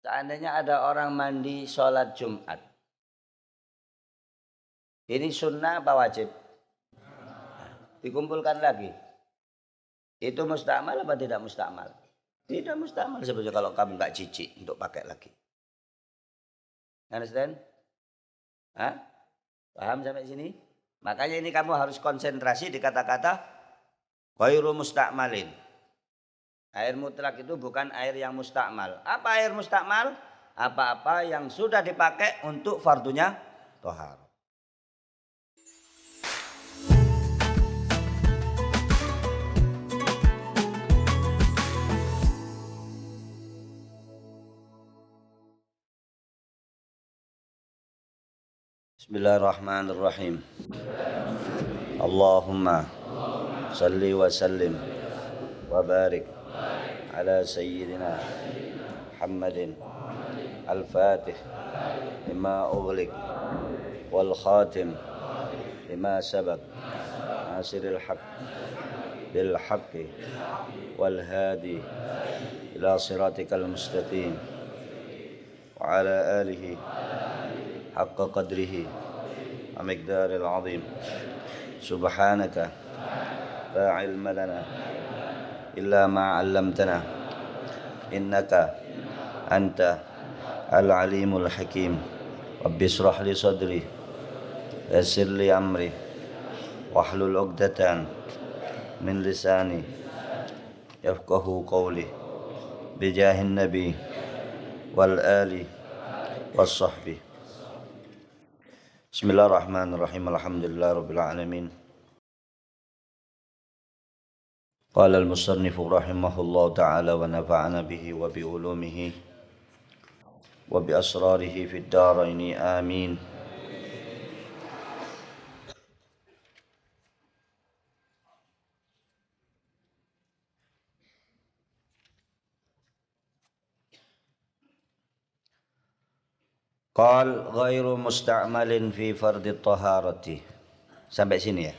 Seandainya ada orang mandi sholat Jumat. Ini sunnah apa wajib? Dikumpulkan lagi. Itu mustakmal apa tidak mustakmal? Tidak mustakmal sebetulnya kalau kamu nggak jijik untuk pakai lagi. Understand? Hah? Paham sampai sini? Makanya ini kamu harus konsentrasi di kata-kata ghairu mustakmalin. Air mutlak itu bukan air yang mustakmal. Apa air mustakmal? Apa-apa yang sudah dipakai untuk fardunya tohar. Bismillahirrahmanirrahim. Allahumma salli wa sallim wa barik ala sayyidina Muhammadin al-fatih lima ughliq wal khatim lima sabaq nasiril haqq bil haqqi wal hadi ila siratikal mustaqim wa ala alihi haqqa qadrihi wa miqdaril azim. Subhanaka la ilma lana illa ma 'allamtana innaka anta al-alimul hakim. Rabbi shrah li sadri yassir li amri wahlul 'uqdatan min lisani yafqahu qawli bijahin nabi wal ali was sahbi. Bismillahirrahmanirrahim. Alhamdulillahirabbil alamin. Qala al-musannif rahimahullahu ta'ala wa nafa'ana bihi wa bi ulumihi wa bi asrarihi fid dharain amin. Qal ghairu musta'malin fi fardhi taharati. Sampai sini ya.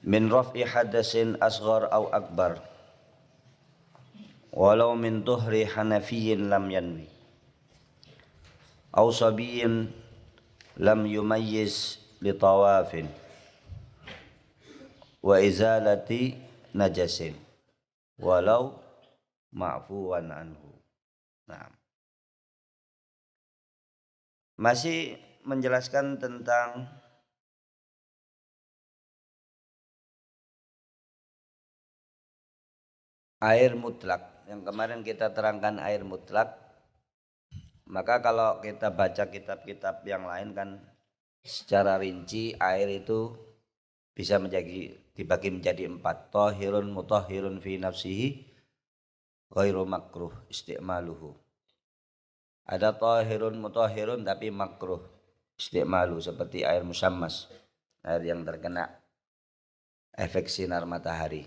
Min raf'i hadasin asghar au akbar. Walau min tuhri hanafiyyin lam yanwi. Au sabiyyin lam yumayyiz li tawafin. Wa izalati najasin. Walau ma'fuwan anhu. Nah, masih menjelaskan tentang air mutlak. Yang kemarin kita terangkan air mutlak. Maka kalau kita baca kitab-kitab yang lain kan secara rinci air itu bisa dibagi menjadi 4. Tahirun mutahhirun fi nafsihi ghairu makruh isti'maluhu. Ada tahirun mutahhirun tapi makruh isti'malu seperti air musammas, air yang terkena efek sinar matahari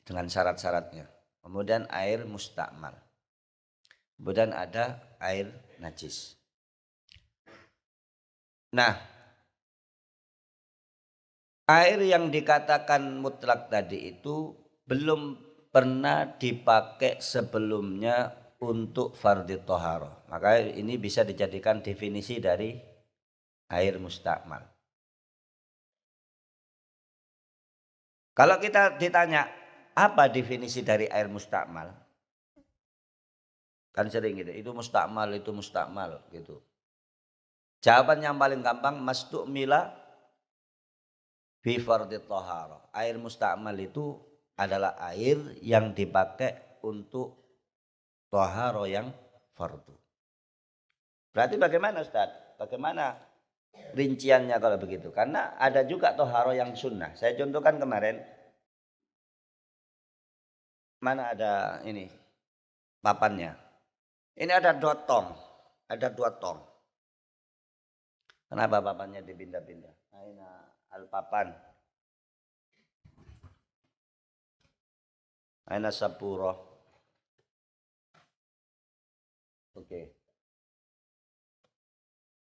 dengan syarat-syaratnya. Kemudian air mustakmal. Kemudian ada air najis. Nah, air yang dikatakan mutlak tadi itu belum pernah dipakai sebelumnya untuk fardhu thaharah. Maka ini bisa dijadikan definisi dari air mustakmal. Kalau kita ditanya apa definisi dari air mustakmal? Kan sering gitu, itu mustakmal gitu. Jawaban yang paling gampang mastukmila fi fardhu thaharah. Air mustakmal itu adalah air yang dipakai untuk toharo yang fardu. Berarti bagaimana Ustaz? Bagaimana rinciannya kalau begitu? Karena ada juga toharo yang sunnah. Saya contohkan kemarin. Mana ada ini papannya? Ini ada 2 tong. Ada 2 tong. Kenapa papannya dipindah-pindah? Aina al-papan. Aina sapuro. Oke.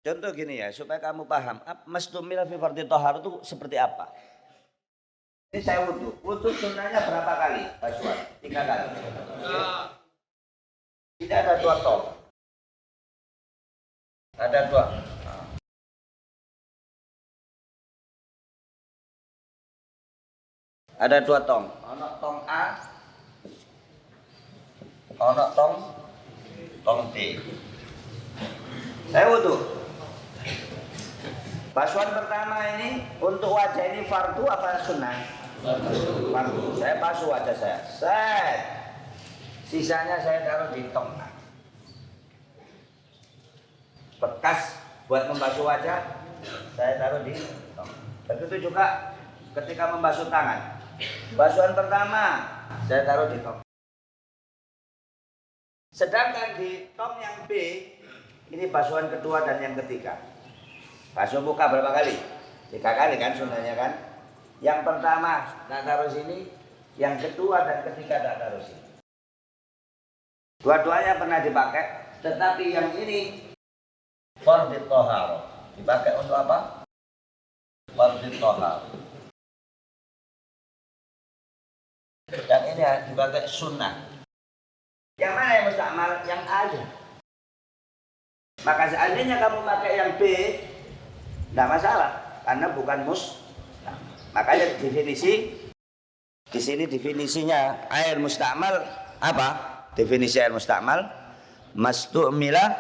Contoh gini ya, supaya kamu paham. Mastumil fi fardhi thahar itu seperti apa? Ini saya wudhu. Wudhu sunnahnya berapa kali? Basuhan? 3 kali. Tidak ada 2 tong. Ada 2. Ada 2 tong. Ono tong A, ono tong B. Saya wudhu. Basuhan pertama ini untuk wajah ini fardu apa sunnah? Fardu. Saya basuh wajah saya. Set. Sisanya saya taruh di tong A. Bekas buat membasuh wajah saya taruh di tong. Begitu juga ketika membasuh tangan. Basuhan pertama saya taruh di tong. Sedangkan di tong yang B ini basuhan kedua dan yang ketiga. Basuh muka berapa kali? 3 kali kan sunnahnya kan? Yang pertama tak taruh sini, yang kedua dan ketiga tak taruh sini. Dua-duanya pernah dipakai, tetapi yang ini fardhu thahar. Dipakai untuk apa? Fardhu thahar. Yang ini dipakai sunnah. Yang mana yang mustakmal? Yang ada. Maka seandainya kamu pakai yang B, tidak masalah, karena bukan makanya definisi di sini definisinya air mustakmal apa? Definisi air mustakmal mastu'mila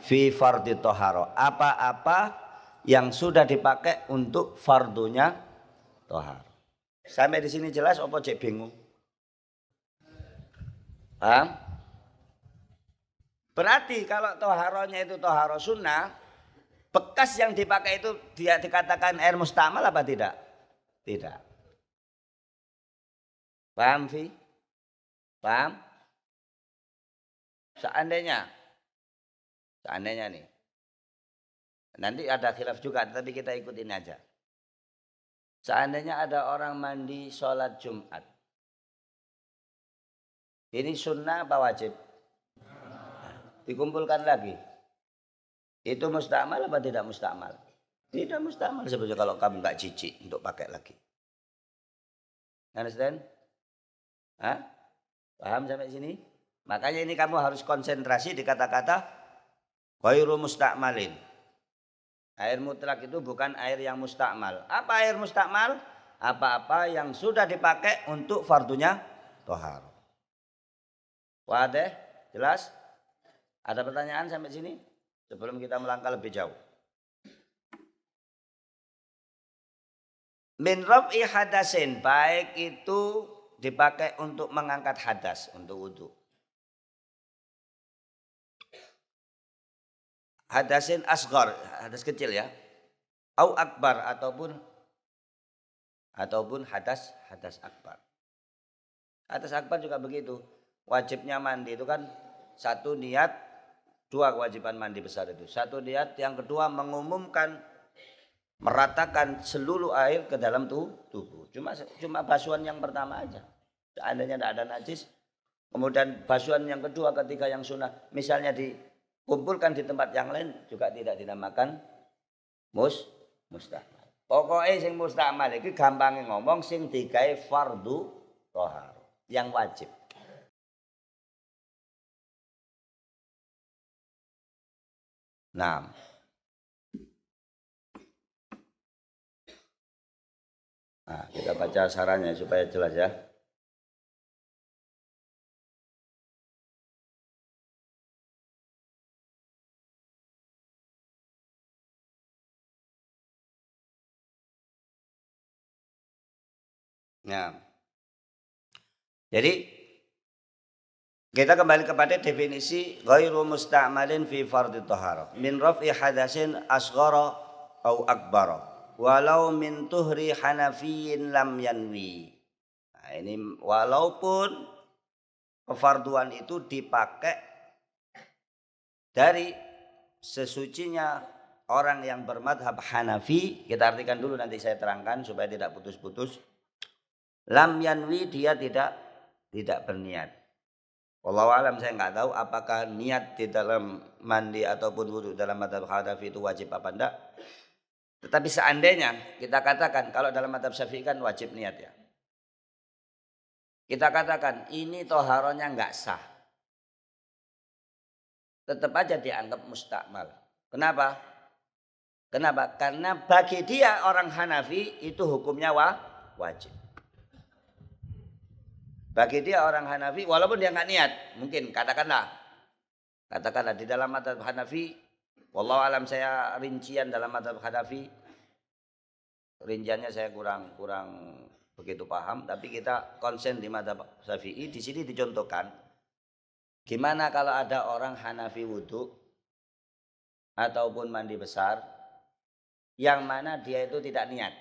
fi fardhi thahara. Apa-apa yang sudah dipakai untuk fardunya thahar. Sampai di sini jelas apa cek bingung? Paham? Berarti kalau toharonya itu toharo sunnah, bekas yang dipakai itu dia dikatakan air mustakmal apa tidak? Tidak. Paham, Fi? Paham? Seandainya nih, nanti ada khilaf juga, tapi kita ikutin aja. Seandainya ada orang mandi sholat Jumat, ini sunnah apa wajib? Dikumpulkan lagi. Itu mustakmal apa tidak mustakmal? Tidak mustakmal sebetulnya kalau kamu nggak jijik untuk pakai lagi. Understand? Hah? Paham sampai sini? Makanya ini kamu harus konsentrasi di kata-kata ghairu mustakmalin. Air mutlak itu bukan air yang mustakmal. Apa air mustakmal? Apa-apa yang sudah dipakai untuk fardunya thahar. Wadah? Jelas? Ada pertanyaan sampai sini? Sebelum kita melangkah lebih jauh. Min raf'i hadasin, baik itu dipakai untuk mengangkat hadas, untuk wudu. Hadasin asghar, hadas kecil ya. Au akbar ataupun hadas akbar. Hadas akbar juga begitu. Wajibnya mandi itu kan 1 niat, 2 kewajiban mandi besar itu. 1 niat, yang kedua mengumumkan, meratakan seluruh air ke dalam tubuh. Cuma basuhan yang pertama aja. Seandainya tidak ada najis, kemudian basuhan yang kedua ketika yang sunnah, misalnya dikumpulkan di tempat yang lain, juga tidak dinamakan mustakmal. Pokoknya sing mustakmal itu gampangnya ngomong sing digawe fardu thahar, yang wajib. Nah, kita baca sarannya supaya jelas ya. Nah, jadi kita kembali kepada definisi ghairu musta'malin fi fardhi thahara min raf'i hadasin asghara au akbara walau min tuhri hanafiyin lam yanwi. Nah, ini walaupun kefarduan itu dipakai dari sesucinya orang yang bermadhab Hanafi, kita artikan dulu nanti saya terangkan supaya tidak putus-putus. Lam yanwi, dia tidak berniat. Wallahu alam, saya nggak tahu apakah niat di dalam mandi ataupun wudu dalam madhab Hanafi itu wajib apa enggak. Tetapi seandainya kita katakan kalau dalam madhab Syafi'i kan wajib niat ya. kita katakan ini toharonya nggak sah, tetap aja dianggap mustakmal. Kenapa? Kenapa? Karena bagi dia orang Hanafi itu hukumnya wajib. Bagi dia orang Hanafi walaupun dia nggak niat, mungkin katakanlah di dalam mazhab Hanafi, wallahu alam, saya rincian dalam mazhab Hanafi, rinciannya saya kurang begitu paham, tapi kita konsen di mazhab Syafi'i. Di sini dicontohkan gimana kalau ada orang Hanafi wudhu ataupun mandi besar yang mana dia itu tidak niat.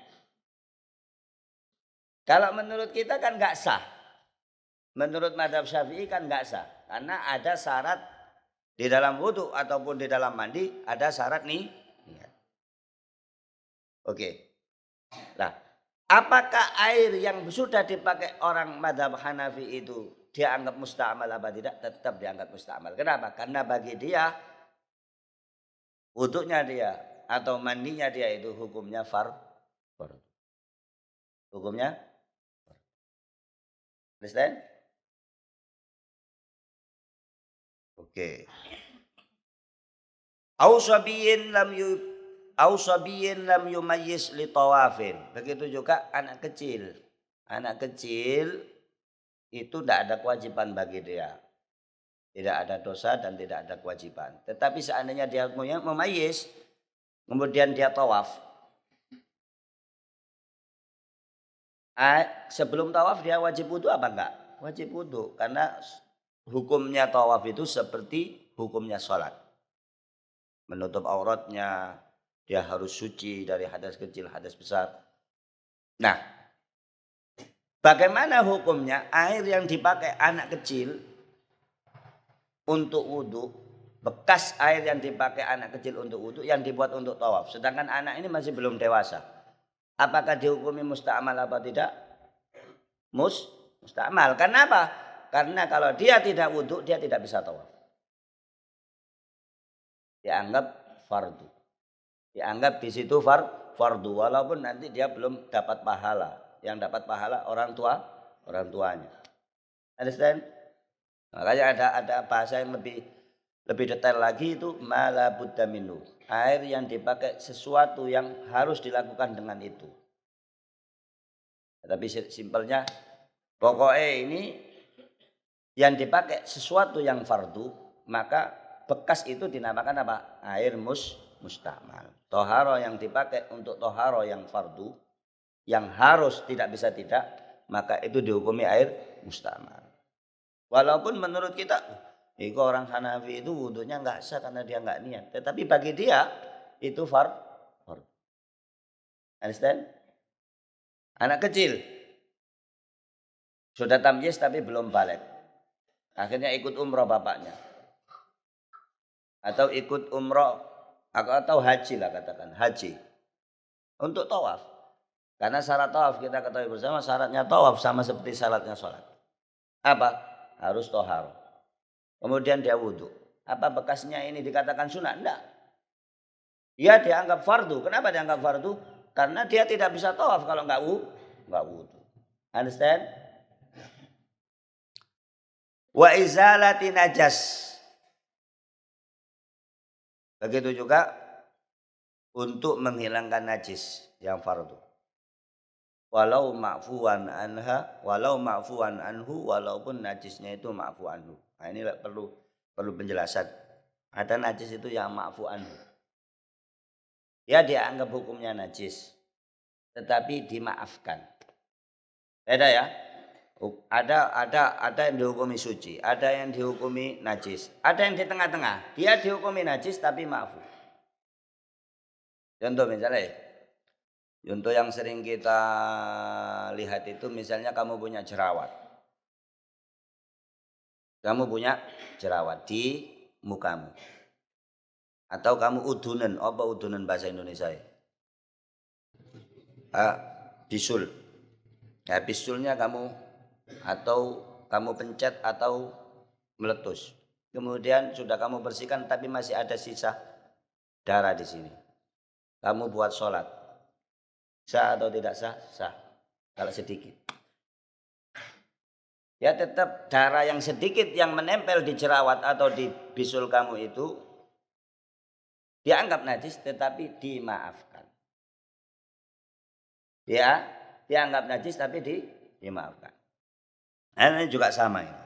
Kalau menurut kita kan nggak sah. Menurut mazhab Syafi'i kan nggak sah. Karena ada syarat di dalam wudhu ataupun di dalam mandi, ada syarat nih. Oke. Nah, apakah air yang sudah dipakai orang mazhab Hanafi itu dia anggap musta'mal apa tidak? Tetap dianggap musta'mal. Kenapa? Karena bagi dia wudhunya dia atau mandinya dia itu hukumnya fardu. Hukumnya understand? Oke. Au sabiyin lam yumayyiz li tawafin. Begitu juga anak kecil. Anak kecil itu tidak ada kewajiban bagi dia. Tidak ada dosa dan tidak ada kewajiban. Tetapi seandainya dia memayyiz, kemudian dia tawaf. Sebelum tawaf dia wajib wudu apa enggak? Wajib wudu. Karena hukumnya tawaf itu seperti hukumnya sholat. Menutup auratnya, dia harus suci dari hadas kecil, hadas besar. Nah, bagaimana hukumnya air yang dipakai anak kecil untuk wudu, bekas air yang dipakai anak kecil untuk wudu yang dibuat untuk tawaf, sedangkan anak ini masih belum dewasa, apakah dihukumi musta'mal apa tidak? Musta'mal. Karena apa? Karena kalau dia tidak wudu, dia tidak bisa tawaf. Dianggap fardu. Dianggap di situ fardu walaupun nanti dia belum dapat pahala. Yang dapat pahala orang tuanya. Understand? Makanya ada bahasa yang lebih detail lagi, itu mala budda minhu. Air yang dipakai sesuatu yang harus dilakukan dengan itu. Tapi simpelnya pokoknya ini yang dipakai sesuatu yang fardu, maka bekas itu dinamakan apa? Air musta'mal. Toharo yang dipakai untuk toharo yang fardu, yang harus tidak bisa tidak, maka itu dihukumi air musta'mal. Walaupun menurut kita, orang Hanafi itu wudunya nggak sah karena dia nggak niat. Tetapi bagi dia itu fardu. Understand? Anak kecil sudah tamyiz tapi belum balik. Akhirnya ikut umroh bapaknya. Atau ikut umroh atau haji lah, katakan haji. Untuk tawaf. Karena syarat tawaf kita ketahui bersama, syaratnya tawaf sama seperti syaratnya sholat. Apa? Harus tohar. Kemudian dia wudhu. Apa bekasnya ini dikatakan sunnah? Enggak. Dia dianggap fardu. Kenapa dianggap fardu? Karena dia tidak bisa tawaf kalau enggak wudhu. Understand? Wa izalati najas. Begitu juga untuk menghilangkan najis yang fardu. Walau ma'fuwan anhu, walaupun najisnya itu ma'fu anhu. Nah, ini perlu penjelasan. Ada najis itu yang ma'fu anhu. Ya dianggap hukumnya najis, tetapi dimaafkan. Beda ya. Ada yang dihukumi suci, ada yang dihukumi najis, ada yang di tengah-tengah. Dia dihukumi najis tapi maafu. Contoh misalnya, contoh yang sering kita lihat itu misalnya kamu punya jerawat. Kamu punya jerawat di mukamu. Atau kamu udunan, apa udunan bahasa Indonesia ya? Bisul. Ya, bisulnya kamu atau kamu pencet atau meletus. Kemudian sudah kamu bersihkan tapi masih ada sisa darah di sini. Kamu buat sholat. Sah atau tidak sah? Sah. Kalau sedikit. ya tetap darah yang sedikit yang menempel di jerawat atau di bisul kamu itu dianggap najis tetapi dimaafkan. Ya, dianggap najis tapi dimaafkan. Nah, ini juga sama ini.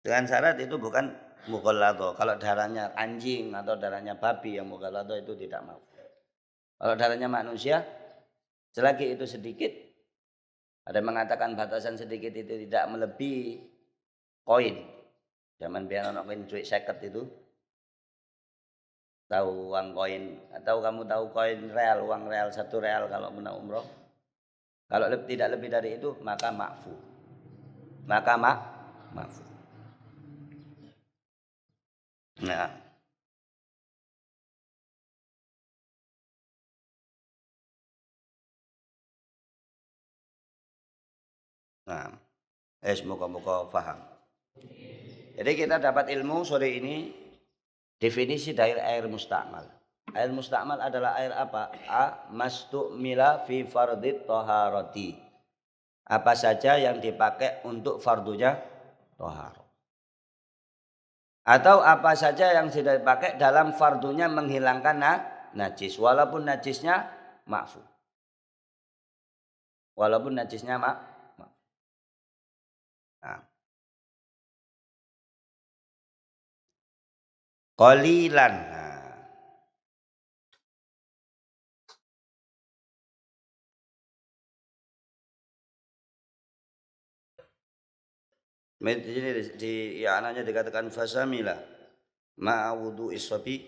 Dengan syarat itu bukan mughaladhah. Kalau darahnya anjing atau darahnya babi yang mughaladhah itu tidak mau. Kalau darahnya manusia, selagi itu sedikit, ada yang mengatakan batasan sedikit itu tidak melebihi koin. Zaman biar anak koin cuy seket itu, tahu uang koin atau kamu tahu koin real, uang real 1 real kalau pernah umroh. Kalau tidak lebih dari itu maka makfu. Maka makfu. Nah, nah, semoga-moga paham. Jadi kita dapat ilmu sore ini definisi dari air mustakmal. Air mustakmal adalah air apa? Mastu'mila fi fardit toharoti. Apa saja yang dipakai untuk fardunya tohar. Atau apa saja yang sudah dipakai dalam fardunya menghilangkan najis. Walaupun najisnya ma'fu. Walaupun najisnya ma'fu. Nah. Qalilan. Ini di anaknya dikatakan fasamila ma'a wudu'i sabi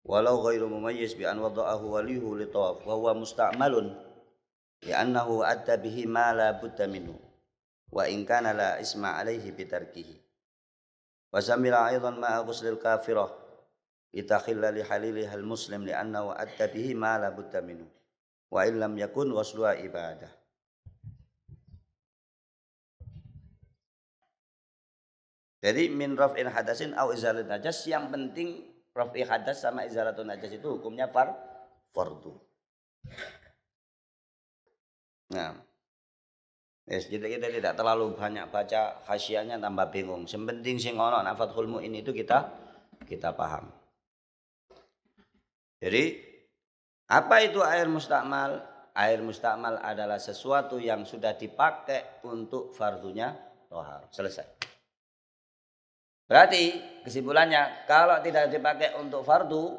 walau ghairu mumayyiz bi an wada'ahu waliyuhu li tawaf wa huwa musta'malun li'annahu adda bihi ma la budda minhu wa in kana la isma alaihi bitarkihi wa samila aidan ma'a ghuslil kafirah litakhilla li haliliha al muslim li'annahu adda bihi ma la budda minhu wa in lam yakun ghusluha ibadah. Jadi min raf'in hadasin au izalat najas, yang penting raf'i hadas sama izalatun najas itu hukumnya fardu. Nah, jadi kita tidak terlalu banyak baca hasyiahnya tambah bingung. Yang penting sing ono nak Fathul Mu'in itu kita paham. Jadi apa itu air mustakmal? Air mustakmal adalah sesuatu yang sudah dipakai untuk fardunya tohar. Selesai. Berarti kesimpulannya kalau tidak dipakai untuk fardu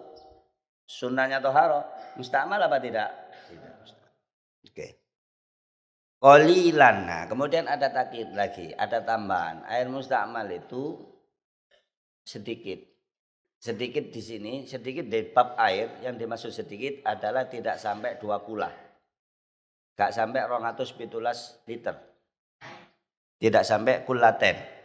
sunnahnya toharo mustakmal apa tidak? Tidak. Oke. Qalilan. Nah, kemudian ada takkid lagi, ada tambahan. Air mustakmal itu sedikit. Sedikit di sini, sedikit dari bab air yang dimaksud sedikit adalah tidak sampai 2 kula. Gak sampai 217 liter. Tidak sampai kulaten.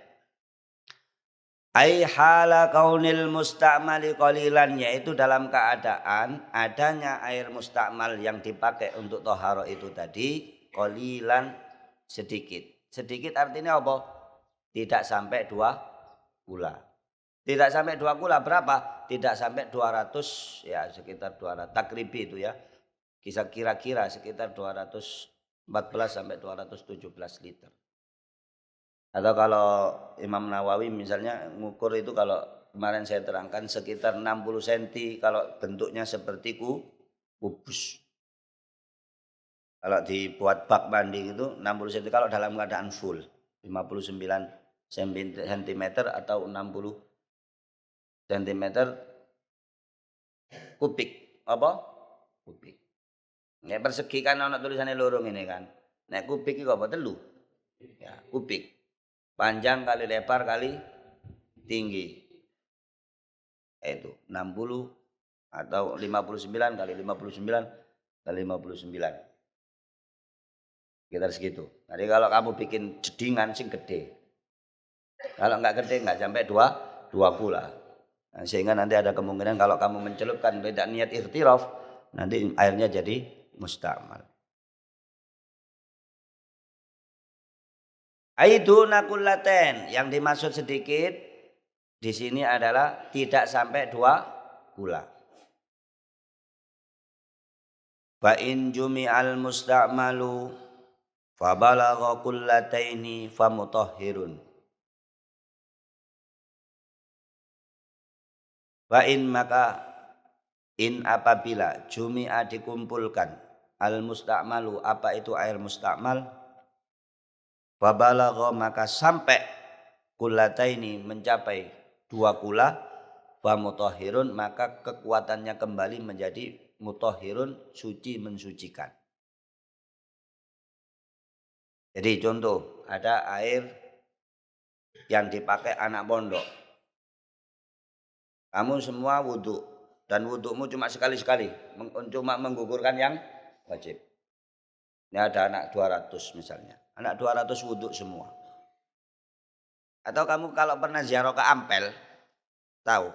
Ai hala kaunil mustakmali qalilan, yaitu dalam keadaan adanya air mustakmal yang dipakai untuk toharo itu tadi qalilan sedikit. Sedikit artinya apa? Tidak sampai 2 kula. Tidak sampai 2 kula berapa? Tidak sampai 200, ya sekitar 200 takribi itu ya. Kisah kira-kira sekitar 214 sampai 217 liter. Atau kalau Imam Nawawi misalnya ngukur itu, kalau kemarin saya terangkan sekitar 60 cm kalau bentuknya seperti kubus. Kalau dibuat bak mandi itu 60 cm kalau dalam keadaan full. 59 cm atau 60 cm kubik. Apa? Kubik. Nek persegi kan ana tulisannya lorong ini kan. Nek kubik itu apa? Telu. Ya, kubik. Panjang kali lebar kali tinggi. Itu 60 atau 59 kali 59 kali 59. Sekitar segitu. Jadi kalau kamu bikin jedingan sing gede. Kalau enggak gede enggak sampai 2 kula. Nah, sehingga nanti ada kemungkinan kalau kamu mencelupkan beda niat ikhtiraf, nanti airnya jadi mustakmal. Aiduna kullaten, yang dimaksud sedikit di sini adalah tidak sampai 2 gula. Fa in jumi'al musta'malu fa balagha kullataini fa mutahhirun. Fa in maka in apabila jumi'a dikumpulkan al musta'malu apa itu air musta'mal fa balagha maka sampai kullataini mencapai 2 kula fa mutahhirun maka kekuatannya kembali menjadi mutahhirun suci mensucikan. Jadi contoh ada air yang dipakai anak pondok. Kamu semua wudhu dan wudhumu cuma sekali-sekali, cuma menggugurkan yang wajib. Ini ada anak 200 misalnya. Anak 200 wudhu semua. Atau kamu kalau pernah ziarah ke Ampel, tahu?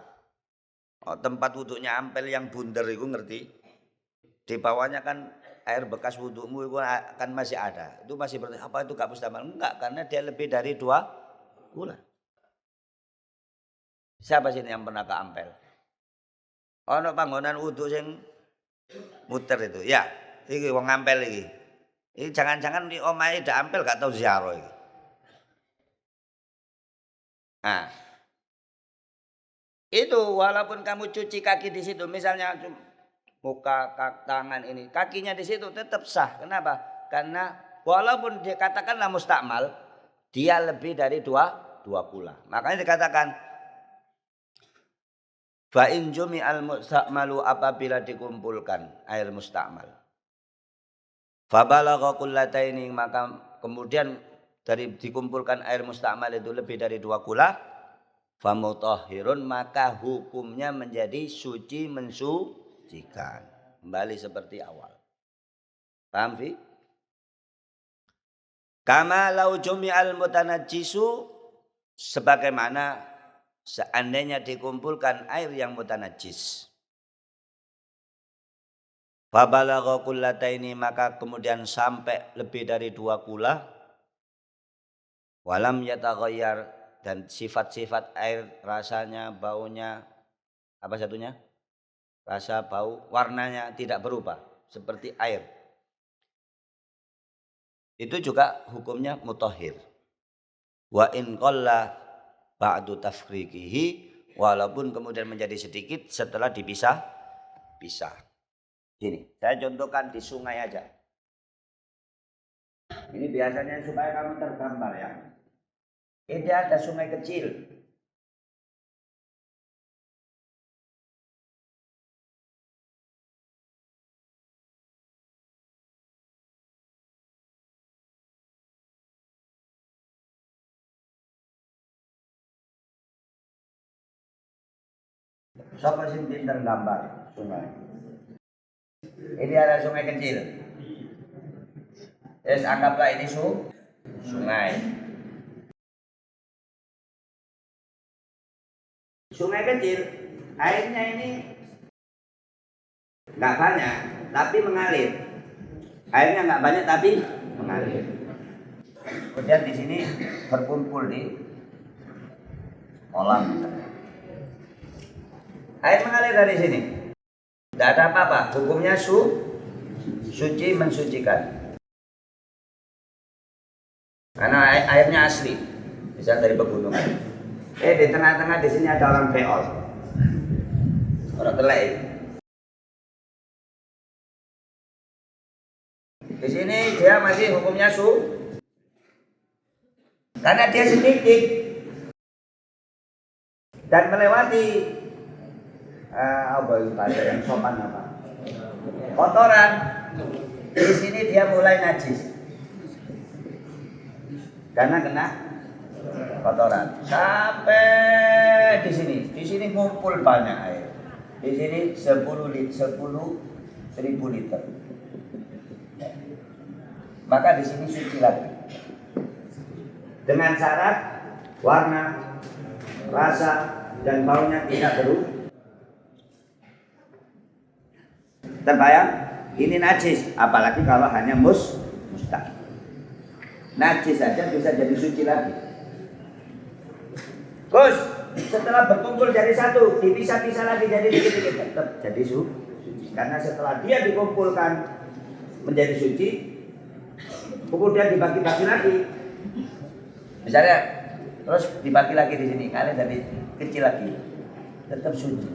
Oh, tempat wudhunya Ampel yang bunder itu ngerti? Di bawahnya kan air bekas wudhumu itu kan masih ada. Itu masih berarti apa itu gak mustamal? Enggak, karena dia lebih dari 2 bulan. Siapa sini yang pernah ke Ampel? Oh, no panggonan wudhu yang muter itu. Ya, ini wong Ampel ini. Ini jangan-jangan di omahe dak Ampel gak tahu ziarah ini. Nah, itu walaupun kamu cuci kaki di situ, misalnya muka, tangan ini, kakinya di situ tetap sah. Kenapa? Karena walaupun dikatakanlah mustakmal, dia lebih dari 2 kula. Makanya dikatakan fa in jumi'al mustakmalu apabila dikumpulkan air mustakmal. Fa balagha kullataini maka kemudian dari dikumpulkan air mustakmal itu lebih dari 2 kula. Famutahhirun maka hukumnya menjadi suci mensucikan. Kembali seperti awal. Paham, Fi? Kama lau jumi'al mutanajjisu sebagaimana seandainya dikumpulkan air yang mutanajjis. Fabalagha kullataini maka kemudian sampai lebih dari 2 kula. Walam yataghayyar dan sifat-sifat air rasanya, baunya, apa satunya? Rasa, bau, warnanya tidak berubah seperti air. Itu juga hukumnya mutahhir. Wa in qalla ba'du tafriqihi walaupun kemudian menjadi sedikit setelah dipisah. Gini, saya contohkan di sungai aja. Ini biasanya supaya kamu tergambar ya. Ini ada sungai kecil. Siapa sih pintar gambar sungai? Ini ada sungai kecil. Terus anggaplah ini sungai. Sungai kecil, airnya ini nggak banyak, tapi mengalir. Airnya nggak banyak tapi mengalir. Kemudian di sini berkumpul di kolam misalnya. Air mengalir dari sini. Tidak ada apa-apa. Hukumnya suci mensucikan. Karena airnya asli, bisa dari pegunungan. Di tengah-tengah di sini ada orang beol, orang telai. Di sini dia masih hukumnya karena dia sedikit dan melewati apa itu bahasa yang sopan apa? Kotoran. Di sini dia mulai najis karena kena kotoran sampai di sini ngumpul banyak air. Di sini 10.000 liter. Maka di sini suci lagi. Dengan syarat warna, rasa dan baunya tidak berubah. Terbayang? Ini najis, apalagi kalau hanya mustaq. Najis saja bisa jadi suci lagi. Gus, setelah berkumpul jadi satu, dipisah-pisah lagi jadi dikit-dikit tetap jadi suci. Karena setelah dia dikumpulkan menjadi suci, kemudian dibagi-bagi lagi. Misalnya terus dibagi lagi di sini, kalian jadi kecil lagi, tetap suci.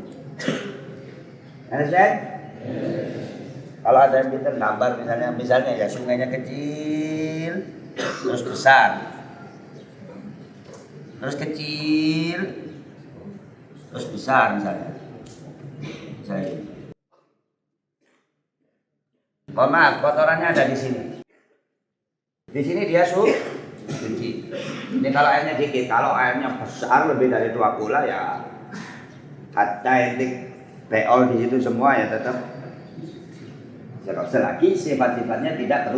Understand? Kalau ada yang kita gambar misalnya ya sungainya kecil, terus besar, terus kecil, terus besar misalnya. Mohon maaf, kotorannya ada di sini. Di sini dia suci. Ini kalau airnya dikit, kalau airnya besar lebih dari 2 kula ya hatta etik beol di situ semua ya tetap. Selagi sifat-sifatnya tidak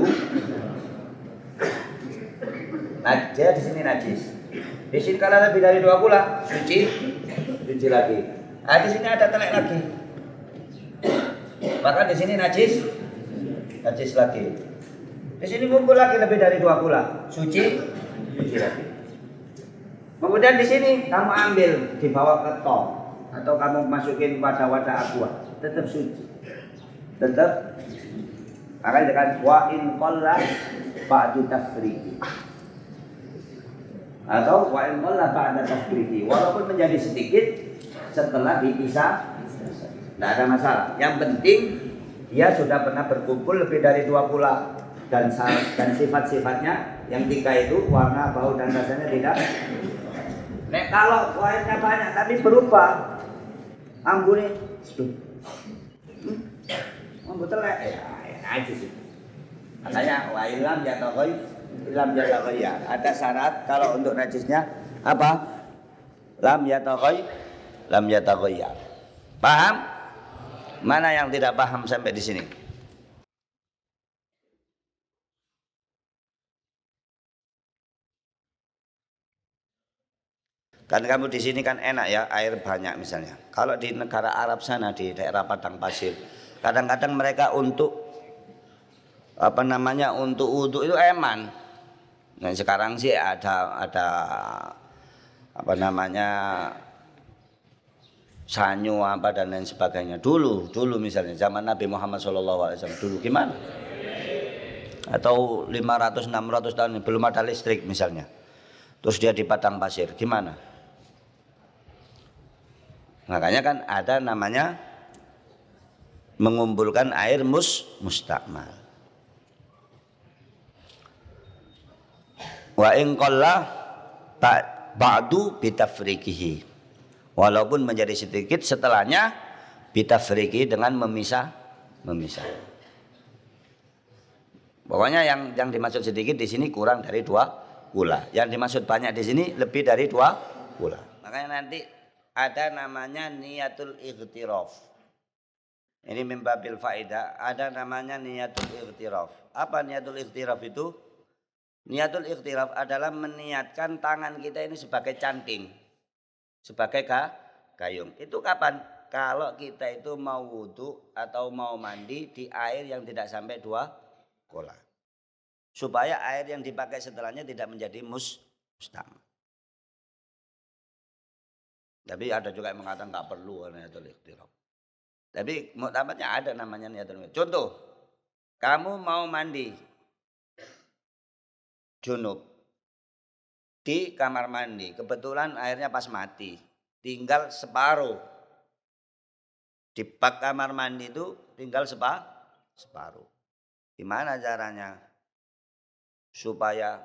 nah, dia di sini najis. Di sini kalau lebih dari 2 kula suci lagi. Nah, di sini ada telek lagi. Maka di sini najis lagi. Di sini ngumpul lagi lebih dari 2 kula suci lagi. Kemudian di sini kamu ambil dibawa ke tong atau kamu masukin wadah-wadah aqua, tetap suci. Tetap. Makanya dengan wa in qalla ba'du tafriqi. Atau wa in qalla ba'da tafriqi, walaupun menjadi sedikit setelah dipisah, tidak ada masalah. Yang penting dia sudah pernah berkumpul lebih dari 2 kula dan sifat-sifatnya yang 3 itu warna, bau dan rasanya tidak. Nek kalau airnya banyak tapi berubah ambune ambu telek ya aja sih. Makanya wa ilam yataghayyar ya. Ada syarat kalau untuk najisnya apa? Lam yataghayyar. Paham? Mana yang tidak paham sampai di sini? Kan kamu di sini kan enak ya, air banyak misalnya. Kalau di negara Arab sana di daerah padang pasir, kadang-kadang mereka untuk untuk wudu itu eman. Nah, sekarang sih ada sanyo dan lain sebagainya. Dulu misalnya zaman Nabi Muhammad SAW dulu gimana? Atau 500-600 tahun belum ada listrik misalnya. Terus dia di padang pasir, gimana? Makanya kan ada namanya mengumpulkan air mustakmal. Wa in qalla ba'du bitafriqihi. Walaupun menjadi sedikit setelahnya bitafriqihi dengan memisah. Pokoknya yang dimaksud sedikit di sini kurang dari 2 kula. Yang dimaksud banyak di sini lebih dari 2 kula. Makanya nanti ada namanya niyatul ightiraf. Ini mimbabil faedah, ada namanya niyatul ightiraf. Apa niyatul ightiraf itu? Niyatul ightiraf adalah meniatkan tangan kita ini sebagai canting, sebagai gayung. Itu kapan? Kalau kita itu mau wudu atau mau mandi di air yang tidak sampai 2 kola. Supaya air yang dipakai setelahnya tidak menjadi mustam. Tapi ada juga yang mengatakan nggak perlu niyatul ightiraf. Tapi muktamadnya ada namanya niyatul ightiraf. Contoh, kamu mau mandi junub di kamar mandi, kebetulan airnya pas mati, tinggal separuh. Di bak kamar mandi itu tinggal separuh. Gimana caranya? Supaya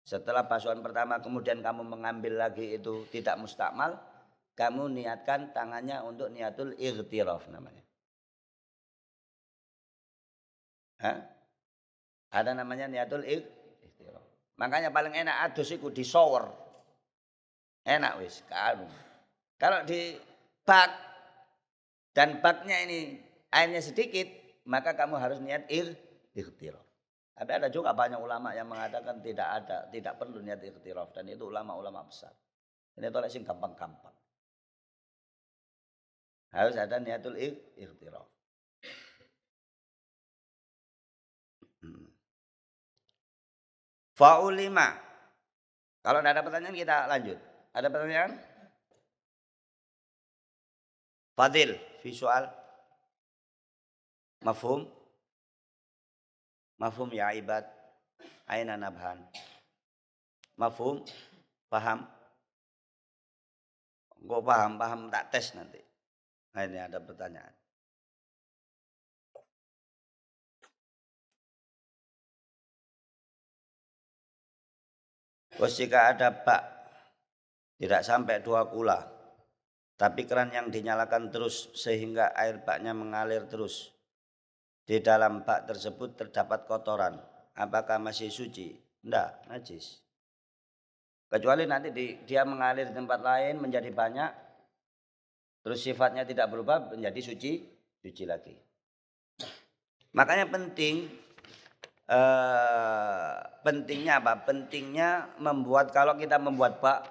setelah basuhan pertama kemudian kamu mengambil lagi itu tidak mustakmal, kamu niatkan tangannya untuk niyatul ightiraf namanya. Ada namanya niyatul ightiraf. Makanya paling enak adus itu di shower. Enak wis kalau di bak dan baknya ini airnya sedikit, maka kamu harus niat ightiraf. Tapi ada juga banyak ulama yang mengatakan tidak perlu niat ightiraf, dan itu ulama-ulama besar. Ini tolak sing gampang-gampang. Harus ada niatul ightiraf. Faulima. Kalau tidak ada pertanyaan kita lanjut. Ada pertanyaan? Fadil, visual. Mafhum? Mafhum ya ibad. Aina nabhan. Mafhum? Paham? Kok paham tak tes nanti. Nah ini ada pertanyaan. Bos, jika ada bak tidak sampai 2 kula, tapi keran yang dinyalakan terus sehingga air baknya mengalir terus. Di dalam bak tersebut terdapat kotoran. Apakah masih suci? Tidak, najis. Kecuali nanti dia mengalir di tempat lain menjadi banyak, terus sifatnya tidak berubah menjadi suci lagi. Makanya pentingnya apa? Pentingnya membuat, kalau kita membuat bak,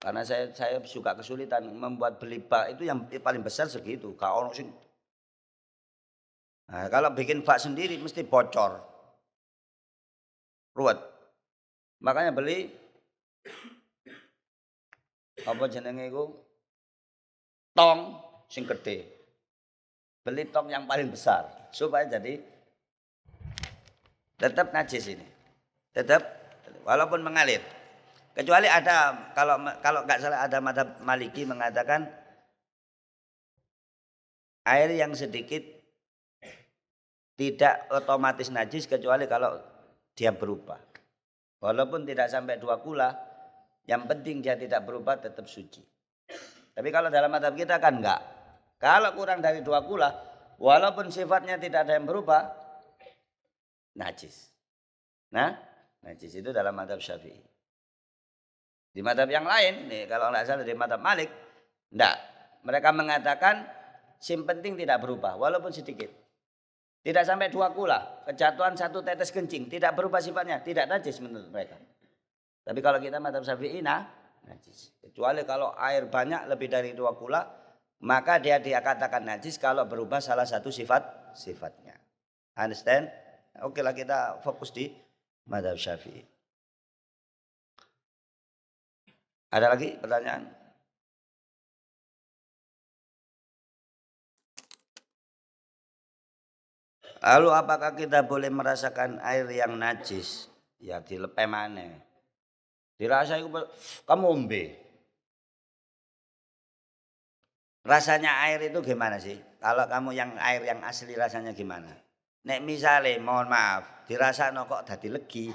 karena saya suka kesulitan membuat beli bak itu yang paling besar segitu. Nah, kalau bikin bak sendiri mesti bocor, ruwet. Makanya beli apa jenenge iku tong sing gede. Beli tong yang paling besar supaya jadi tetap najis ini. Tetap walaupun mengalir. Kecuali ada kalau nggak salah ada mazhab Maliki mengatakan air yang sedikit tidak otomatis najis kecuali kalau dia berubah. Walaupun tidak sampai 2 kula, yang penting dia tidak berubah tetap suci. Tapi kalau dalam mazhab kita kan enggak. Kalau kurang dari 2 kula, walaupun sifatnya tidak ada yang berubah, najis. Nah, najis itu dalam mazhab Syafi'i. Di mazhab yang lain, nih kalau enggak salah di mazhab Malik, enggak. Mereka mengatakan sim penting tidak berubah walaupun sedikit. Tidak sampai 2 kula, kejatuhan 1 tetes kencing, tidak berubah sifatnya, tidak najis menurut mereka. Tapi kalau kita mazhab Syafi'i najis. Kecuali kalau air banyak lebih dari 2 kula, maka dia katakan najis kalau berubah salah satu sifatnya. Understand? Oke lah, kita fokus di mazhab Syafi'i. Ada lagi pertanyaan? Lalu apakah kita boleh merasakan air yang najis? Ya dilepe maneh. Dirasa itu kamu ombe. Rasanya air itu gimana sih? Kalau kamu yang air yang asli rasanya gimana? Nek misale mohon maaf, dirasakno kok dadi legi.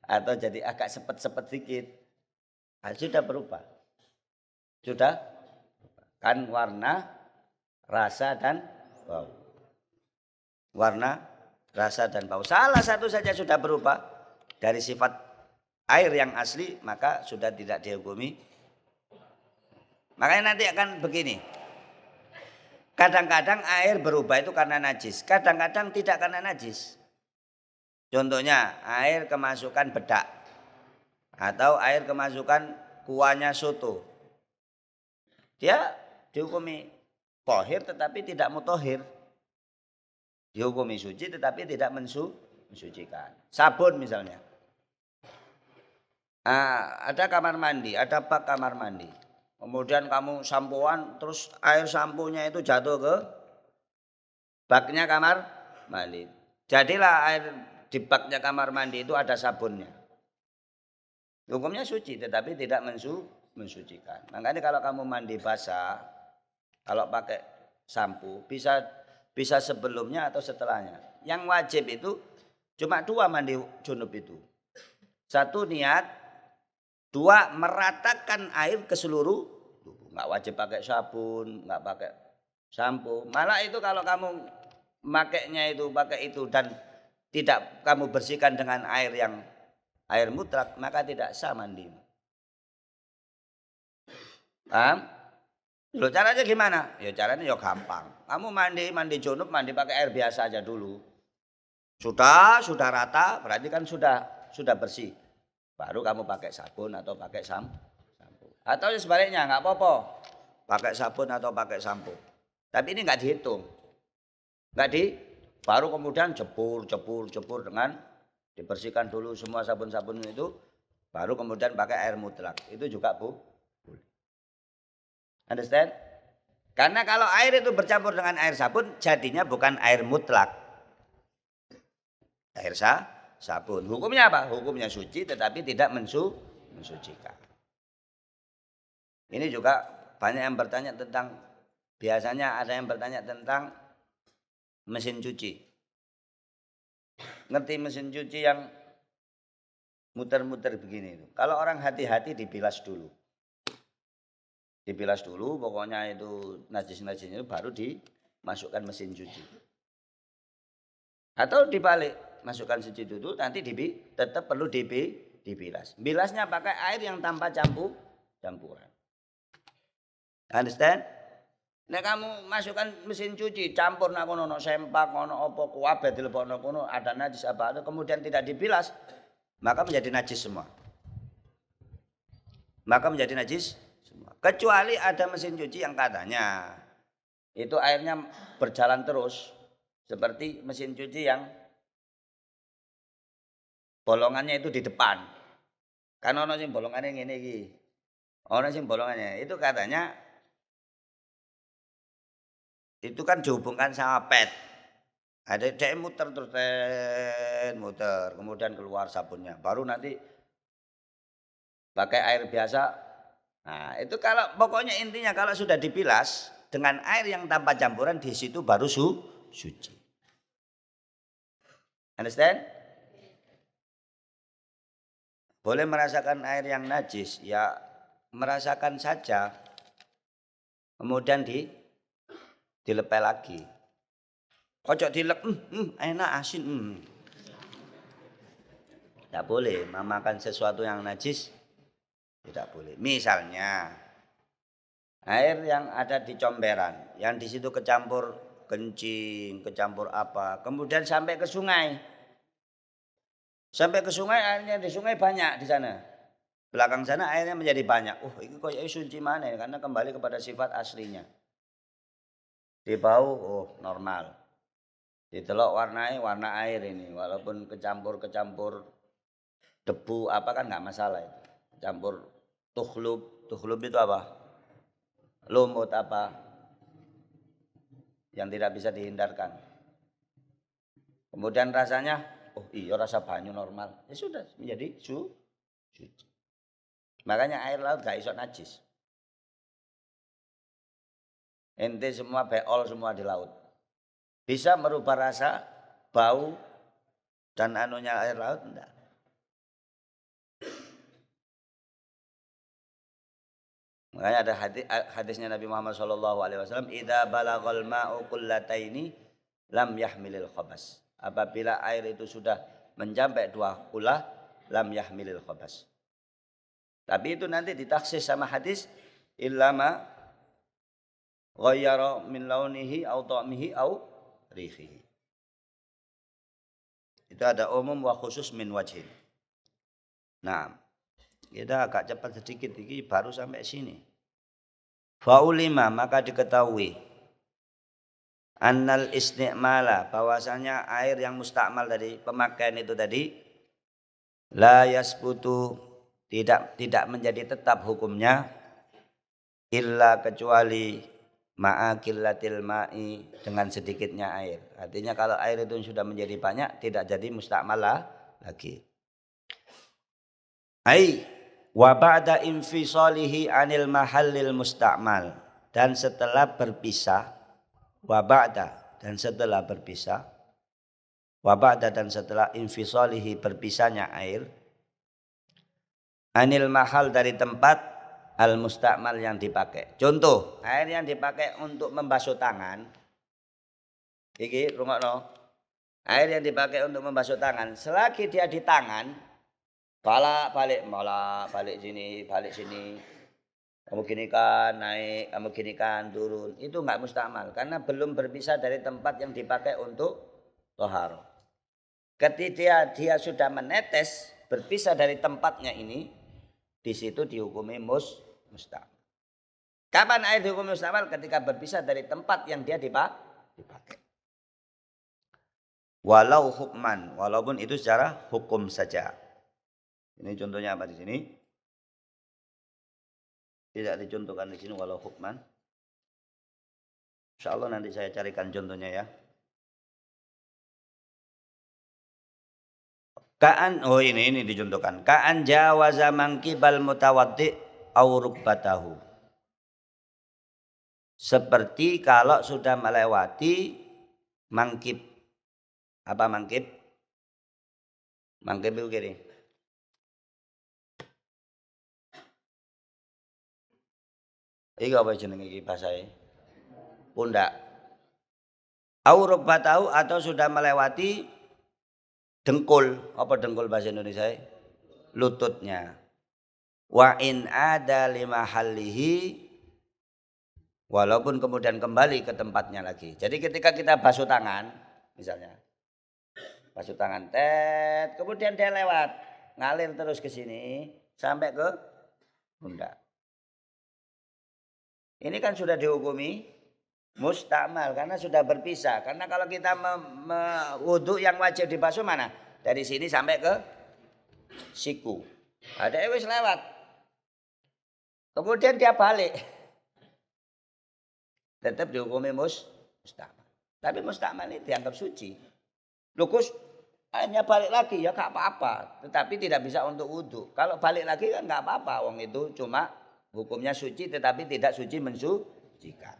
Atau jadi agak sepet-sepet dikit. Nah, sudah berubah. Sudah kan warna, rasa dan bau. Warna, rasa dan bau. Salah satu saja sudah berubah dari sifat air yang asli, maka sudah tidak dihukumi. Makanya nanti akan begini. Kadang-kadang air berubah itu karena najis, kadang-kadang tidak karena najis. Contohnya air kemasukan bedak atau air kemasukan kuahnya soto. Dia dihukumi tohir tetapi tidak mutohir. Dihukumi suci tetapi tidak mensucikan. Sabun misalnya. Ada kamar mandi, ada bak kamar mandi. Kemudian kamu sampoan, terus air sampunya itu jatuh ke baknya kamar mandi. Jadilah air di baknya kamar mandi itu ada sabunnya. Hukumnya suci tetapi tidak mensucikan. Makanya kalau kamu mandi basah, kalau pakai sampo bisa sebelumnya atau setelahnya. Yang wajib itu cuma 2 mandi junub itu. 1 niat, 2 meratakan air ke seluruh tubuh. Nggak wajib pakai sabun, nggak pakai sampo. Malah itu kalau kamu makainya itu pakai itu dan tidak kamu bersihkan dengan air mutlak, maka tidak sah mandi. Paham? Loh caranya gimana? Ya caranya ya gampang. Kamu mandi junub, mandi pakai air biasa aja dulu. Sudah rata, berarti kan sudah bersih. Baru kamu pakai sabun atau pakai sampo. Atau sebaliknya nggak apa-apa. Pakai sabun atau pakai sampo. Tapi ini nggak dihitung. Baru kemudian jebur dengan dibersihkan dulu semua sabun-sabun itu. Baru kemudian pakai air mutlak. Itu juga boleh. Understand? Karena kalau air itu bercampur dengan air sabun, jadinya bukan air mutlak. Air sabun. Hukumnya apa? Hukumnya suci tetapi tidak mensucikan. Ini juga banyak yang bertanya tentang, biasanya ada yang bertanya tentang mesin cuci. Ngerti mesin cuci yang muter-muter begini itu. Kalau orang hati-hati dibilas dulu. Dibilas dulu, pokoknya itu najis-najisnya itu baru dimasukkan mesin cuci. Atau dibalik, masukkan cuci dulu, nanti tetap perlu dibilas. Bilasnya pakai air yang tanpa campuran. Understand? Nek kamu masukkan mesin cuci, campur nak kono sempak, kono opo kuabe dilebokno kono ada najis apa, kemudian tidak dibilas, maka menjadi najis semua. Maka menjadi najis semua. Kecuali ada mesin cuci yang katanya itu airnya berjalan terus, seperti mesin cuci yang bolongannya itu di depan. Kan ono sing bolongannya ngene iki. Ono sing bolongannya itu katanya itu kan dihubungkan sama pet. Ada dia muter terus muter, kemudian keluar sabunnya. Baru nanti pakai air biasa. Nah, itu kalau pokoknya intinya kalau sudah dibilas dengan air yang tanpa campuran di situ baru suci. Understand? Boleh merasakan air yang najis, ya merasakan saja. Kemudian dilepel lagi. Kocok dilep, enak asin. Tidak boleh memakan sesuatu yang najis. Tidak boleh. Misalnya air yang ada di comberan, yang di situ kecampur kencing, kecampur apa, kemudian sampai ke sungai. Sampai ke sungai, airnya di sungai banyak di sana. Belakang sana airnya menjadi banyak. Ini kok suci mana ya? Karena kembali kepada sifat aslinya. Di bau, normal. Ditelok warna air ini, walaupun kecampur debu apa kan nggak masalah itu. Campur tukhlub itu apa? Lumut apa? Yang tidak bisa dihindarkan. Kemudian rasanya, iya rasa banyu normal. Ya sudah menjadi suci. Makanya air laut gak iso najis. Ente semua beol semua di laut. Bisa merubah rasa, bau, dan anunya air laut? Enggak. Makanya ada hadisnya Nabi Muhammad SAW, "Idza balaghal ma'u qullataini lam yahmilil khabas." Apabila air itu sudah mencapai 2 kullah, lam yahmilil khabas. Tapi itu nanti ditaksis sama hadis, illama ghayyara min launihi au ta'mihi au rihihi. Itu ada umum wa khusus min wajhin. Nah, kita agak cepat sedikit ini baru sampai sini. Faulima maka diketahui annal istimala bahwasanya air yang mustakmal dari pemakaian itu tadi la yasbutu tidak menjadi tetap hukumnya illa kecuali ma'akillatil ma'i dengan sedikitnya air. Artinya kalau air itu sudah menjadi banyak tidak jadi mustakmal lagi. Ai wa ba'da infisalihi anil mahallil mustakmal, dan setelah berpisah dan setelah infisalihi berpisahnya air anil mahal dari tempat al mustakmal yang dipakai. Contoh, air yang dipakai untuk membasuh tangan. Iki rungokno. Air yang dipakai untuk membasuh tangan, selagi dia di tangan, balik sini, balik sini. Kamu gini kan naik, kamu gini kan turun. Itu enggak mustakmal karena belum berpisah dari tempat yang dipakai untuk thaharah. Ketika dia sudah menetes, berpisah dari tempatnya ini, di situ dihukumi mustakmal. Kapan air dihukum mustakmal? Ketika berpisah dari tempat yang dia dipakai. Walau hukman, walaupun itu secara hukum saja. Ini contohnya apa di sini? Tidak dicontohkan di sini walau hukman. Insyaallah nanti saya carikan contohnya ya. Oh ini dicontohkan. Ka'an jawaza mangkibal mutawaddi au rukbatahu. Seperti kalau sudah melewati mangkib. Apa mangkib? Mangkib itu gini. Iki apa jenenge iki bahasae? Pundak. Au rukbatahu atau sudah melewati dengkul. Apa dengkul bahasa Indonesia? Lututnya. Wa in ada lima halihi, walaupun kemudian kembali ke tempatnya lagi. Jadi ketika kita basuh tangan, misalnya basuh tangan, kemudian dia lewat, ngalir terus ke sini sampai ke pundak. Ini kan sudah dihukumi mustakmal karena sudah berpisah. Karena kalau kita wudhu yang wajib dibasuh mana? Dari sini sampai ke siku. Ada wis lewat. Kemudian dia balik. Tetap dihukumi mustakmal. Tapi mustakmal ini dianggap suci. Lukus hanya balik lagi ya gak apa-apa. Tetapi tidak bisa untuk wudhu. Kalau balik lagi kan gak apa-apa. Wong itu cuma hukumnya suci tetapi tidak suci mensucikan.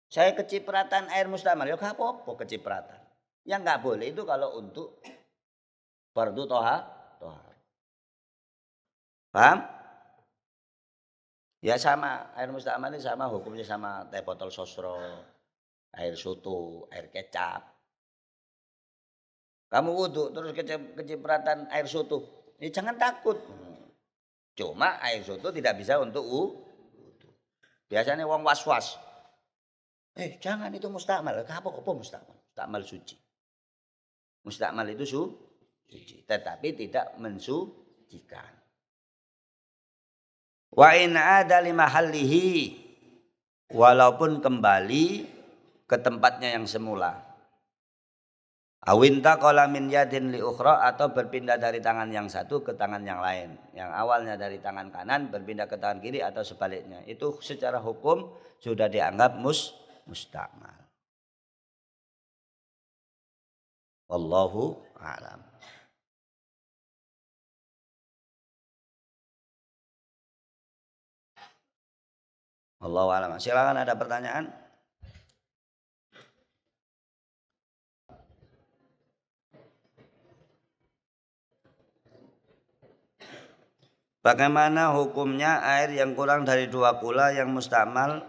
Saya kecipratan air mustakmal ya gak apa-apa kecipratan. Yang gak boleh itu kalau untuk fardu tohar. Paham? Ya sama, air mustakmal ini sama hukumnya sama teh botol sosro, air soto, air kecap. Kamu wudhu terus kecipratan air soto, ya jangan takut. Cuma air soto tidak bisa untuk wudhu. Biasanya wong was-was. Jangan itu mustakmal. Apa mustakmal? Mustakmal suci. Mustakmal itu suci, tetapi tidak mensucikan. Wa in ada lima halihi, walaupun kembali ke tempatnya yang semula. Awinta qala min yadin li ukhra, atau berpindah dari tangan yang satu ke tangan yang lain. Yang awalnya dari tangan kanan berpindah ke tangan kiri atau sebaliknya. Itu secara hukum sudah dianggap mustakmal. Wallahu a'lam. Wallahu a'lam. Silakan ada pertanyaan? Bagaimana hukumnya air yang kurang dari 2 kula yang mustakmal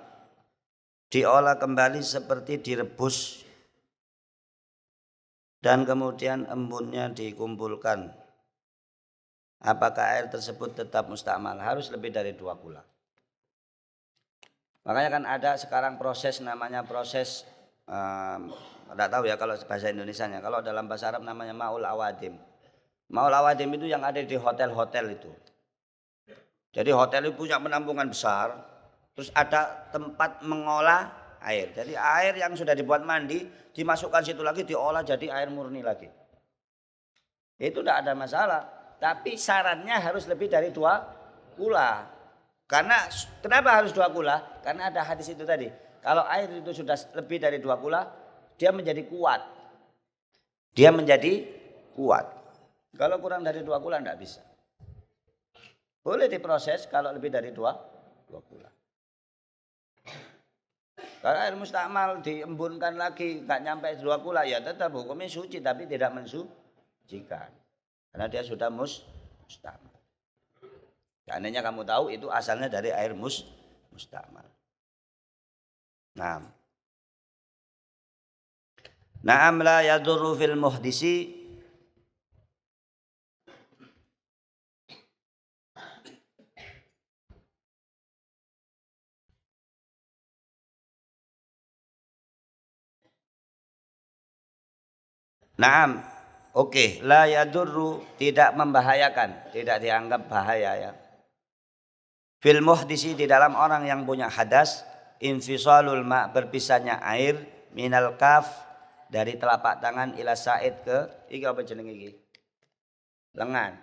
diolah kembali seperti direbus dan kemudian embunnya dikumpulkan? Apakah air tersebut tetap mustakmal? Harus lebih dari 2 kula. Makanya kan ada sekarang proses namanya proses, tidak tahu ya kalau bahasa Indonesianya. Kalau dalam bahasa Arab namanya ma'ul awadim. Ma'ul awadim itu yang ada di hotel-hotel itu. Jadi hotel itu punya penampungan besar, terus ada tempat mengolah air. Jadi air yang sudah dibuat mandi dimasukkan situ lagi, diolah jadi air murni lagi. Itu tidak ada masalah. Tapi syaratnya harus lebih dari 2 kula. Karena kenapa harus 2 kula? Karena ada hadis itu tadi. Kalau air itu sudah lebih dari 2 kula, dia menjadi kuat. Dia menjadi kuat. Kalau kurang dari 2 kula tidak bisa. Boleh diproses kalau lebih dari 2 bulan. Kalau air mustakmal diembunkan lagi nggak nyampe 2 bulan ya tetap hukumnya suci tapi tidak mensucikan. Karena dia sudah mustakmal. Seandainya kamu tahu itu asalnya dari air mustakmal. Na'am la yadurru fil muhdisi. Naam, oke, la yadurru, tidak membahayakan, tidak dianggap bahaya ya. Fil muhdisi, di dalam orang yang punya hadas, infisalul ma, berpisahnya air, minal kaf, dari telapak tangan ila sa'id ke, iki apa jeneng iki? Lengan.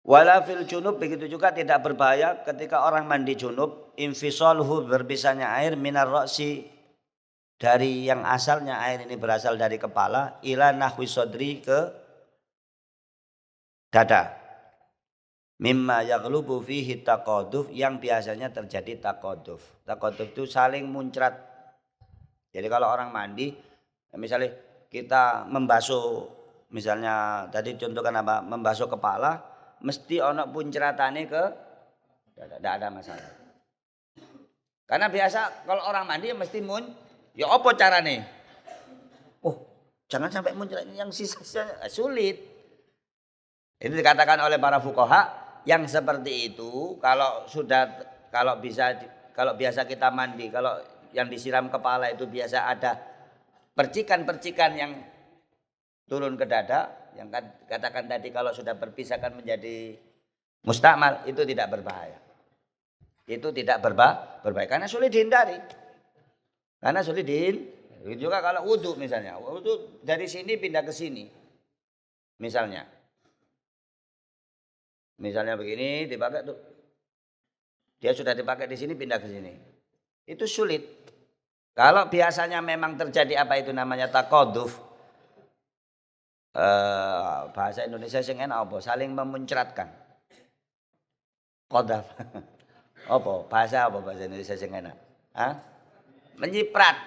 Wala fil junub, begitu juga tidak berbahaya ketika orang mandi junub, infisaluhu, berpisahnya air, minar ra'si, dari yang asalnya air ini berasal dari kepala, ila nahwi sodri, ke dada. Mimma yaghlubu fihi taqaduf, yang biasanya terjadi taqaduf. Taqaduf itu saling muncrat. Jadi kalau orang mandi, misalnya kita membasuh, misalnya tadi contohkan apa, membasuh kepala, mesti ono puncratane ke dada, tidak ada masalah. Karena biasa kalau orang mandi mesti ya apa carane? Oh, jangan sampai muncrat, yang sisa-sisa sulit. Ini dikatakan oleh para fuqaha. Yang seperti itu kalau biasa kita mandi, kalau yang disiram kepala itu biasa ada percikan-percikan yang turun ke dada, yang katakan tadi kalau sudah berpisahkan menjadi mustakmal, itu tidak berbahaya. Itu tidak berbahaya karena sulit dihindari. Juga kalau wudhu misalnya, wudhu dari sini pindah ke sini, Misalnya begini dipakai tuh. Dia sudah dipakai di sini pindah ke sini. Itu sulit. Kalau biasanya memang terjadi apa itu namanya taqaduf. Bahasa Indonesia sing enak apa? Saling memuncratkan. Qadaf. Apa? Bahasa Indonesia sing enak? Hah? Menyiprat.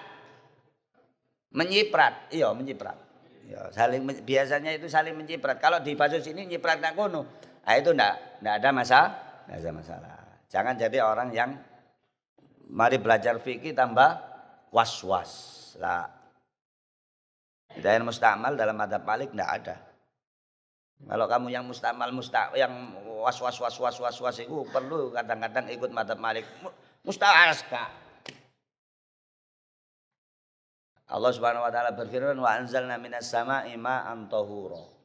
Iya, menyiprat. Ya, biasanya itu saling menyiprat. Kalau di bahasa sini nyiprat nak kono. Nah, itu enggak ada masalah. Jangan jadi orang yang mari belajar fikih tambah was-was. Lah. Hidayah mustakmal dalam madzhab Malik enggak ada. Kalau kamu yang yang was-was itu perlu kadang-kadang ikut madzhab Malik. Musta'aska. Allah Subhanahu wa taala berfirman, wa anzalna minas sama'i ma'an tahura.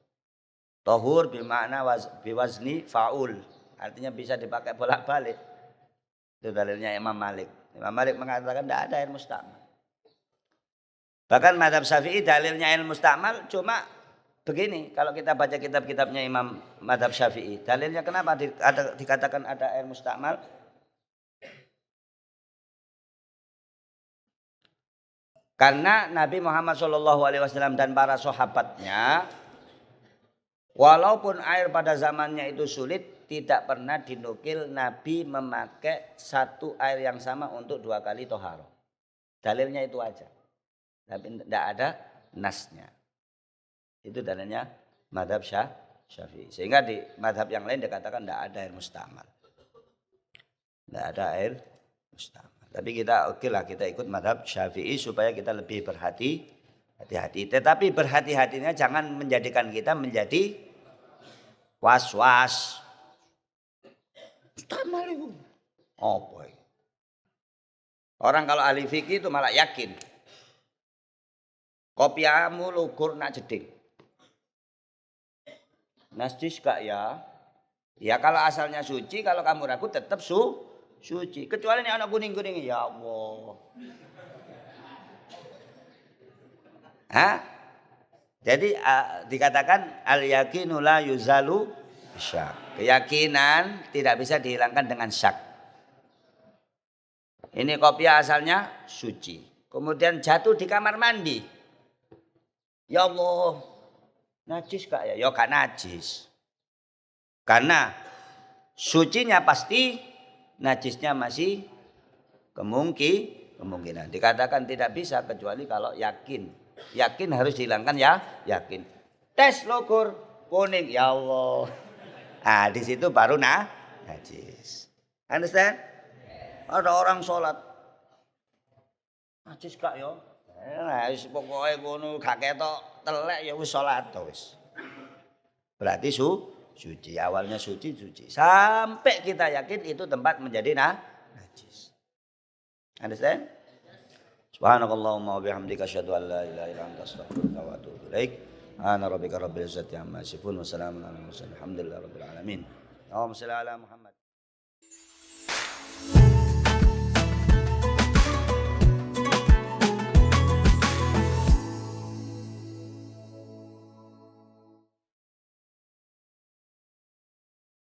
Tahur bermakna biwazni fa'ul. Artinya bisa dipakai bolak-balik. Itu dalilnya Imam Malik. Imam Malik mengatakan tidak ada air mustakmal. Bahkan mazhab Syafi'i dalilnya air mustakmal cuma begini. Kalau kita baca kitab-kitabnya Imam mazhab Syafi'i. Dalilnya kenapa dikatakan ada air mustakmal? Karena Nabi Muhammad SAW dan para sahabatnya, walaupun air pada zamannya itu sulit, tidak pernah dinukil Nabi memakai satu air yang sama untuk 2 kali toharoh. Dalilnya itu aja. Tapi tidak ada nasnya. Itu dalilnya madhab Syafi'i. Sehingga di madhab yang lain dikatakan tidak ada air mustakmal. Tidak ada air mustakmal. Tapi kita kita ikut madhab Syafi'i supaya kita lebih hati-hati. Tetapi berhati-hatinya jangan menjadikan kita menjadi was-was. Mustakmal itu. Apa itu? Orang kalau ahli fikih itu malah yakin. Kopiamu lugur nak jeding. Najis gak ya? Ya kalau asalnya suci, kalau kamu ragu tetap suci. Kecuali ini anak kuning-kuning, ya Allah. Hah? Jadi dikatakan al-yakinu la yuzalu syak. Keyakinan tidak bisa dihilangkan dengan syak. Ini kopiah asalnya suci. Kemudian jatuh di kamar mandi. Ya Allah, najis gak ya? Ya gak najis. Karena sucinya pasti, najisnya masih kemungkinan. Dikatakan tidak bisa kecuali kalau yakin. Yakin harus dihilangkan ya, yakin. Tes lugur kuning, ya Allah. Nah, di situ baru najis. Understand? Ada orang sholat. Najis gak ya? Nah, pokoknya ngono gak ketok telek ya wis salat to wis. Berarti suci, awalnya suci. Sampai kita yakin itu tempat menjadi najis. Understand? Subhanakallahumma wa bihamdika asyhadu an la ilaha illa anta astaghfiruka wa atubu ilaik. Ana rabbika rabbil izzati amma yasifun wa salamun alal mursalin. Alhamdulillahirabbil alamin. Allahumma shalli ala Muhammad.